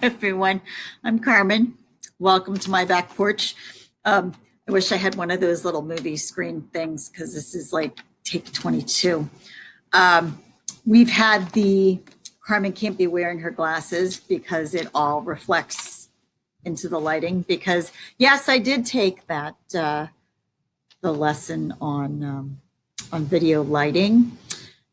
Everyone. I'm Carmen. Welcome to my back porch. I wish I had one of those little movie screen things because this is like take 22. We've had Carmen can't be wearing her glasses because it all reflects into the lighting. Because yes, I did take the lesson on video lighting,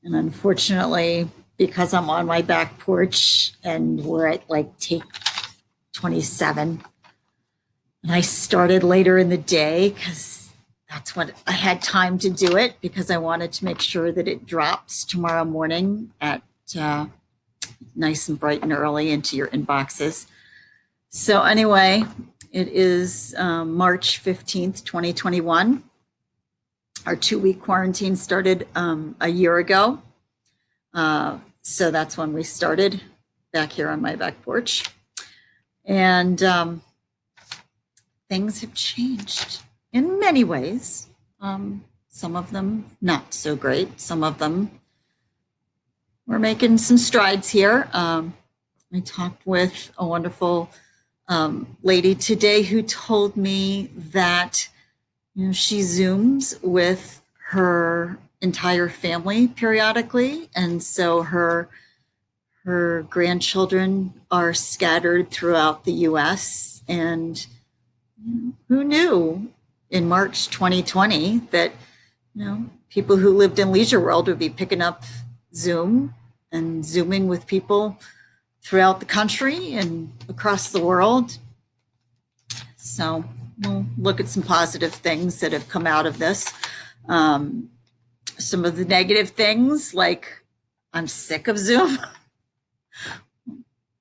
and unfortunately, because I'm on my back porch and we're at like take 27, and I started later in the day because that's when I had time to do it, because I wanted to make sure that it drops tomorrow morning at nice and bright and early into your inboxes. So anyway, it is March 15th, 2021. Our 2-week quarantine started a year ago. So that's when we started back here on my back porch. And things have changed in many ways. Some of them not so great. Some of them we're making some strides here. I talked with a wonderful lady today who told me that she Zooms with her entire family periodically, and so her grandchildren are scattered throughout the U.S. And who knew in March 2020 that people who lived in Leisure World would be picking up Zoom and Zooming with people throughout the country and across the world. So we'll look at some positive things that have come out of this. Some of the negative things, like I'm sick of Zoom.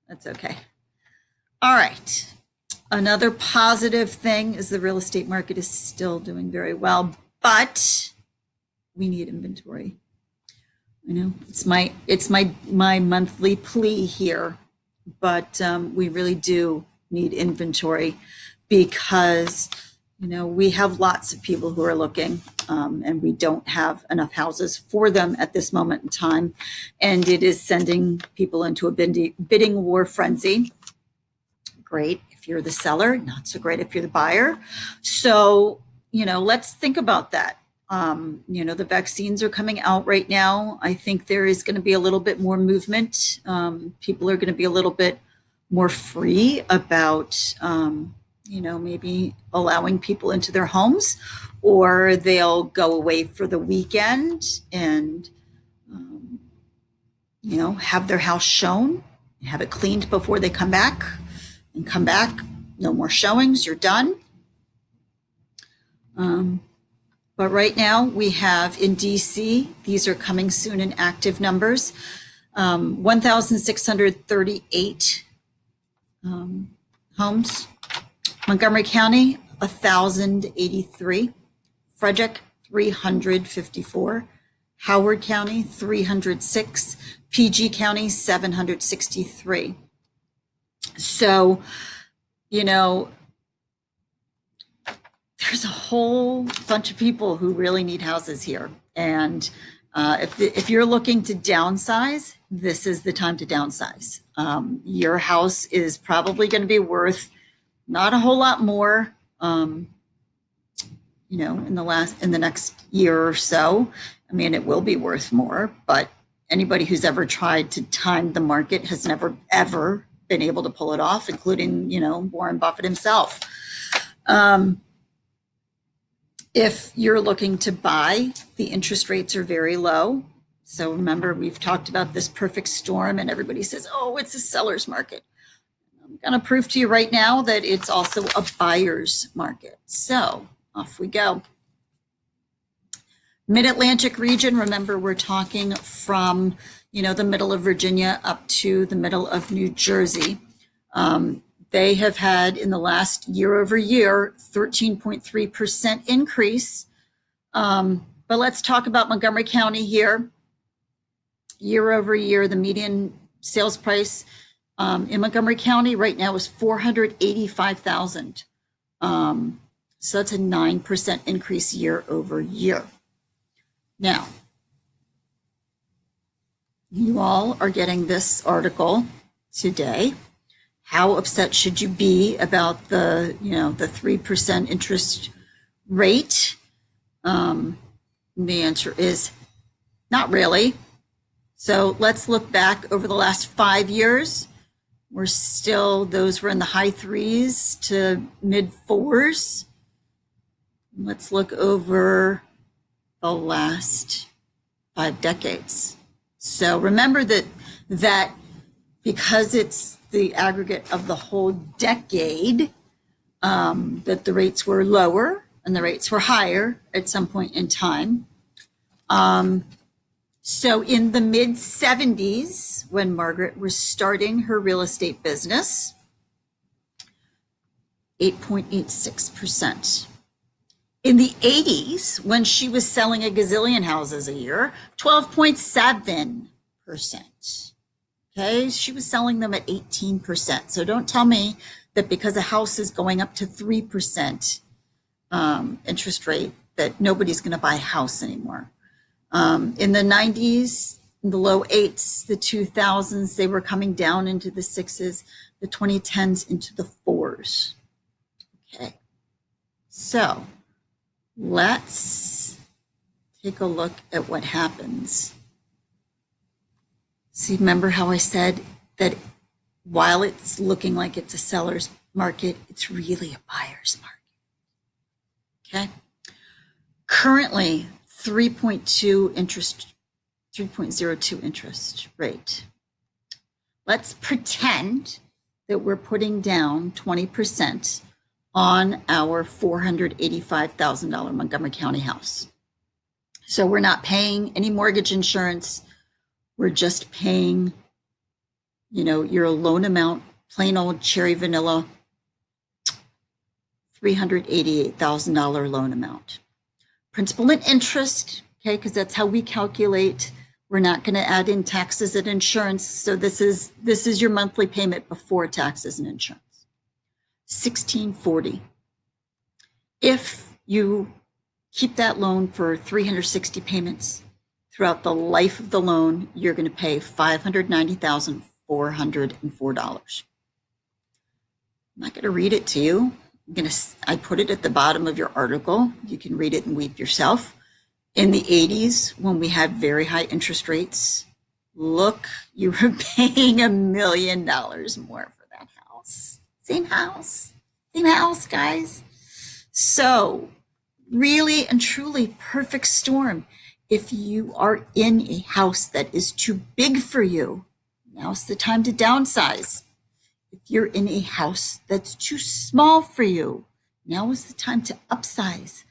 That's okay. All right. Another positive thing is the real estate market is still doing very well, but we need inventory. It's my monthly plea here, but we really do need inventory because we have lots of people who are looking, and we don't have enough houses for them at this moment in time. And it is sending people into a bidding war frenzy. Great if you're the seller, not so great if you're the buyer. So, let's think about that. The vaccines are coming out right now. I think there is going to be a little bit more movement. People are going to be a little bit more free about maybe allowing people into their homes, or they'll go away for the weekend and, have their house shown, have it cleaned before they come back, and come back. No more showings, you're done. But right now we have in DC, these are coming soon in active numbers, 1,638 homes. Montgomery County, 1,083. Frederick, 354. Howard County, 306. PG County, 763. So, there's a whole bunch of people who really need houses here. And if you're looking to downsize, this is the time to downsize. Your house is probably going to be worth not a whole lot more, in the next year or so. I mean, it will be worth more, but anybody who's ever tried to time the market has never, ever been able to pull it off, including, Warren Buffett himself. If you're looking to buy, the interest rates are very low. So remember, we've talked about this perfect storm, and everybody says, oh, it's a seller's market. I'm going to prove to you right now that it's also a buyer's market. So off we go. Mid-Atlantic region, remember, we're talking from, the middle of Virginia up to the middle of New Jersey. They have had in the last year over year, 13.3% increase. But let's talk about Montgomery County here. Year over year, the median sales price in Montgomery County right now is $485,000. So that's a 9% increase year over year. Now, you all are getting this article today. How upset should you be about the 3% interest rate? The answer is not really. So let's look back over the last 5 years. Those were in the high threes to mid fours. Let's look over the last 5 decades. So remember that because it's the aggregate of the whole decade, that the rates were lower and the rates were higher at some point in time. So in the mid 70s, when Margaret was starting her real estate business, 8.86%. In the 80s, when she was selling a gazillion houses a year, 12.7%. Okay, she was selling them at 18%. So don't tell me that because a house is going up to 3% interest rate that nobody's going to buy a house anymore. In the 90s, in the low 8s, the 2000s, they were coming down into the 6s, the 2010s into the 4s. Okay, so let's take a look at what happens. See, remember how I said that while it's looking like it's a seller's market, it's really a buyer's market. Okay. Currently, 3.02 interest, 3.02 interest rate. Let's pretend that we're putting down 20% on our $485,000 Montgomery County house. So we're not paying any mortgage insurance. We're just paying, your loan amount, plain old cherry vanilla, $388,000 loan amount. Principal and interest, okay, because that's how we calculate. We're not going to add in taxes and insurance. So this is your monthly payment before taxes and insurance. $1,640. If you keep that loan for 360 payments throughout the life of the loan, you're going to pay $590,404. I'm not going to read it to you. I put it at the bottom of your article. You can read it and weep yourself. In the 80s, when we had very high interest rates, look, you were paying $1 million more for that house. Same house, guys. So really and truly perfect storm. If you are in a house that is too big for you, now's the time to downsize. If you're in a house that's too small for you, now is the time to upsize.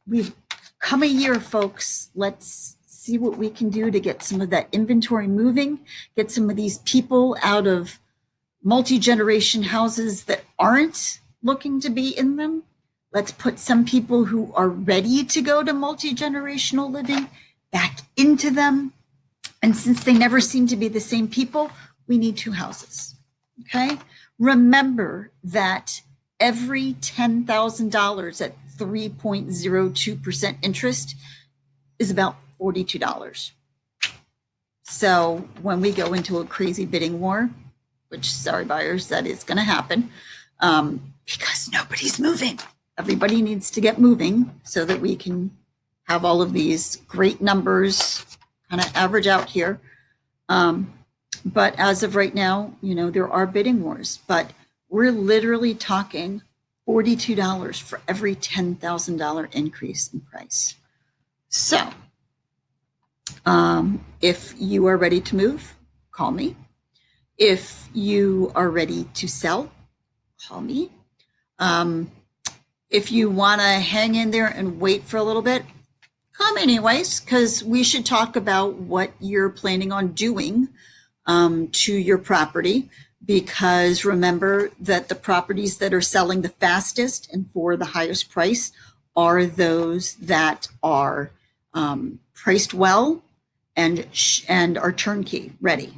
We've come a year, folks. Let's see what we can do to get some of that inventory moving, get some of these people out of multi-generation houses that aren't looking to be in them. Let's put some people who are ready to go to multi-generational living back into them. And since they never seem to be the same people, we need 2 houses. Okay, remember that every $10,000 at 3.02% interest is about $42. So when we go into a crazy bidding war, which, sorry buyers, that is going to happen, because nobody's moving. Everybody needs to get moving so that we can have all of these great numbers kind of average out here. But as of right now, there are bidding wars, but we're literally talking $42 for every $10,000 increase in price. So if you are ready to move, call me. If you are ready to sell, call me. If you want to hang in there and wait for a little bit, come anyways, because we should talk about what you're planning on doing to your property, because remember that the properties that are selling the fastest and for the highest price are those that are priced well and are turnkey ready.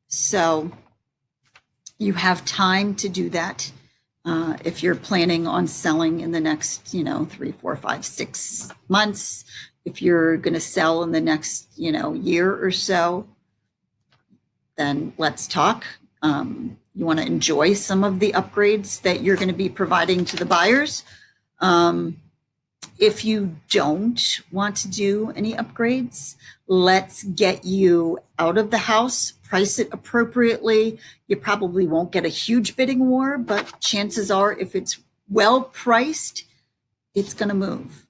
So you have time to do that. If you're planning on selling in the next, 3, 4, 5, 6 months, if you're going to sell in the next, year or so, then let's talk. You want to enjoy some of the upgrades that you're going to be providing to the buyers. If you don't want to do any upgrades, let's get you out of the house, price it appropriately. You probably won't get a huge bidding war, but chances are if it's well priced, it's going to move.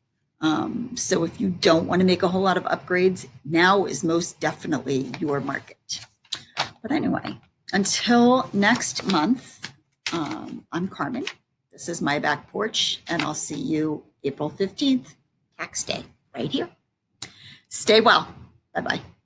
So if you don't want to make a whole lot of upgrades, now is most definitely your market. But anyway, until next month, I'm Carmen. This is my back porch, and I'll see you April 15th, tax day, right here. Stay well. Bye-bye.